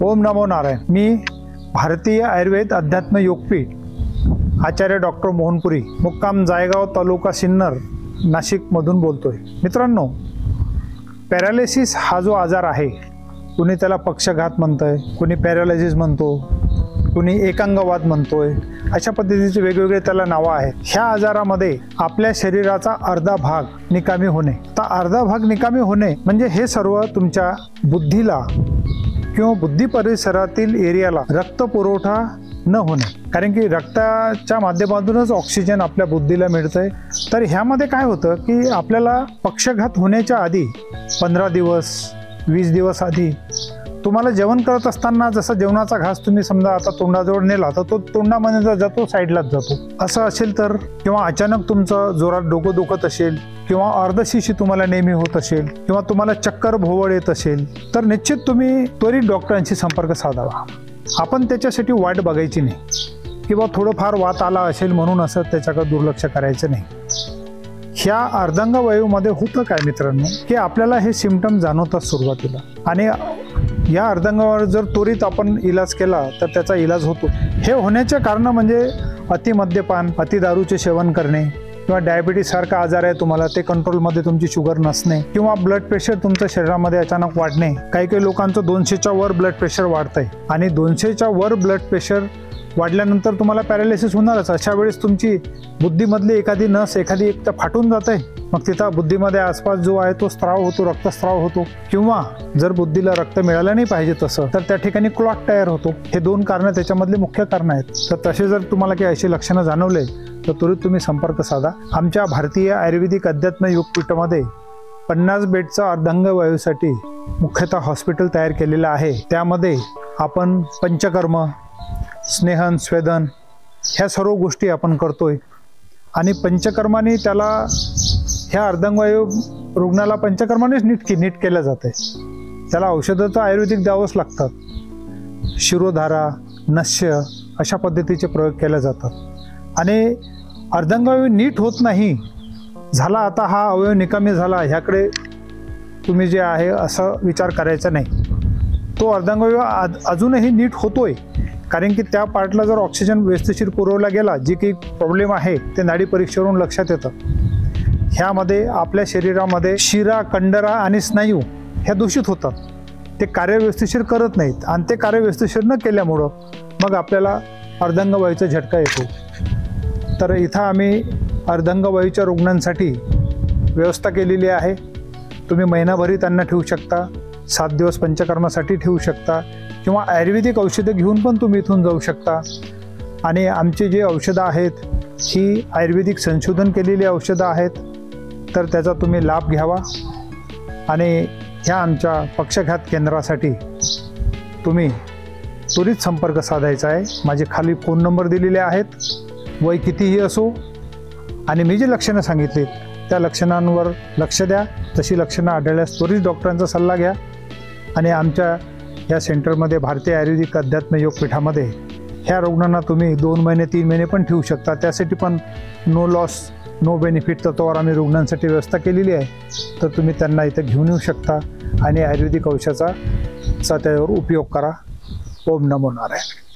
ओम नमो नारायण। मी भारतीय आयुर्वेद अध्यात्म योगपीठ आचार्य डॉक्टर मोहनपुरी, मुक्काम जायगाव, तालुका सिन्नर, नाशिकमधून बोलतोय। मित्रांनो, पॅरालिसिस हा जो आजार आहे, कुणी त्याला पक्षघात म्हणतंय, कुणी पॅरालिसिस म्हणतो, कुणी एकांगवाद म्हणतोय, अशा पद्धतीचे वेगवेगळे त्याला नावं आहेत। ह्या आजारामध्ये आपल्या शरीराचा अर्धा भाग निकामी होणे। तर अर्धा भाग निकामी होणे म्हणजे हे सर्व तुमच्या बुद्धीला किंवा बुद्धी परिसरातील एरियाला रक्त पुरवठा न होणे, कारण की रक्ताच्या माध्यमातूनच ऑक्सिजन आपल्या बुद्धीला मिळतंय। तर ह्यामध्ये काय होतं की आपल्याला पक्षघात होण्याच्या आधी 15 दिवस 20 दिवस आधी तुम्हाला जेवण करत असताना जसं जेवणाचा घास तुम्ही समजा आता तोंडाजवळ नेला तर तो तोंडामध्ये जातो, साईडलाच जातो, असं असेल तर, किंवा अचानक तुमचं जोरात डोकं दुखत असेल, किंवा अर्धशिशी तुम्हाला नेहमी होत असेल, किंवा तुम्हाला चक्कर भोवळ येत असेल, तर निश्चित तुम्ही त्वरित डॉक्टरांशी संपर्क साधावा। आपण त्याच्यासाठी वाट बघायची नाही, किंवा थोडंफार वात आला असेल म्हणून असं त्याच्याकडे दुर्लक्ष करायचं नाही। ह्या अर्धांगवायूमध्ये होतं काय मित्रांनो, की आपल्याला हे सिम्पटम जाणवतात सुरुवातीला, आणि या अर्धांगावर जर त्वरित आपण इलाज केला तर त्याचा इलाज होतो। हे होण्याचे कारण म्हणजे अतिमद्यपान, अतिदारूचे सेवन करणे, किंवा डायबिटीस सारखा आजार आहे तुम्हाला, ते कंट्रोलमध्ये तुमची शुगर नसणे, किंवा ब्लड प्रेशर तुमच्या शरीरामध्ये अचानक वाढणे। काही लोकांचं 200च्या वर ब्लड प्रेशर वाढतंय, आणि 200च्या वर ब्लड प्रेशर वाढल्यानंतर तुम्हाला पॅरालिसिस होणारच। अशा वेळेस तुमची बुद्धीमधली एखादी नस एक तर फाटून जाते, मग तिथं बुद्धीमध्ये आसपास जो आहे तो स्त्राव होतो, रक्तस्त्राव होतो, किंवा जर बुद्धीला रक्त मिळालं नाही पाहिजे तसं तर त्या ठिकाणी क्लॉट तयार होतो। हे 2 कारणं त्याच्यामधले मुख्य कारण आहेत। तर तसे जर तुम्हाला काही अशी लक्षणं जाणवले तर त्वरित तुम्ही संपर्क साधा। आमच्या भारतीय आयुर्वेदिक अध्यात्म योगपीठामध्ये 50 बेडचा अर्धांगवायूसाठी मुख्यतः हॉस्पिटल तयार केलेलं आहे। त्यामध्ये आपण पंचकर्म, स्नेहन, स्वेदन ह्या सर्व गोष्टी आपण करतोय, आणि पंचकर्माने त्याला, ह्या अर्धांगवायू रुग्णाला पंचकर्मानेच नीट केलं जाते। त्याला औषधं तर आयुर्वेदिक द्यावंच लागतात, शिरोधारा, नस्य अशा पद्धतीचे प्रयोग केले जातात। आणि अर्धांगवायू नीट होत नाही झाला, आता हा अवयव निकामी झाला, ह्याकडे तुम्ही जे आहे असं विचार करायचा नाही। तो अर्धांगवायू अजूनही नीट होतोय, कारण की त्या पार्टला जर ऑक्सिजन व्यवस्थित पुरवला गेला, जी काही प्रॉब्लेम आहे ते नाडी परीक्षेवरून लक्षात येतं। ह्यामध्ये आपल्या शरीरामध्ये शिरा, कंडरा आणि स्नायू ह्या दूषित होतात, ते कार्य व्यवस्थिशीर करत नाहीत, आणि ते कार्य व्यवस्थिशीर न केल्यामुळं मग आपल्याला अर्धांगवायूचा झटका येतो। तर इथं आम्ही अर्धांगवायूच्या रुग्णांसाठी व्यवस्था केलेली आहे। तुम्ही महिनाभरी त्यांना ठेवू शकता, 7 दिवस पंचकर्मासाठी ठेवू शकता, किंवा आयुर्वेदिक औषधं घेऊन पण तुम्ही इथून जाऊ शकता। आणि आमची जी औषधं आहेत ही आयुर्वेदिक संशोधन केलेली औषधं आहेत, तर त्याचा तुम्ही लाभ घ्यावा। आणि ह्या आमच्या पक्षघात केंद्रासाठी तुम्ही त्वरित संपर्क साधायचा आहे। माझे खाली फोन नंबर दिलेले आहेत, वय कितीही असो, आणि मी जी लक्षणं सांगितली त्या लक्षणांवर लक्ष द्या। तशी लक्षणं आढळल्यास त्वरित डॉक्टरांचा सल्ला घ्या। आणि आमच्या या सेंटरमध्ये, भारतीय आयुर्वेदिक अध्यात्म योगपीठामध्ये ह्या रुग्णांना तुम्ही 2 महिने 3 महिने पण ठेवू शकता। त्यासाठी पण नो लॉस नो बेनिफिट तत्वावर आम्ही रुग्णांसाठी व्यवस्था केलेली आहे। तर तुम्ही त्यांना इथं घेऊन येऊ शकता आणि आयुर्वेदिक औषधाचा त्यावर उपयोग करा। ओम नमो नारायण।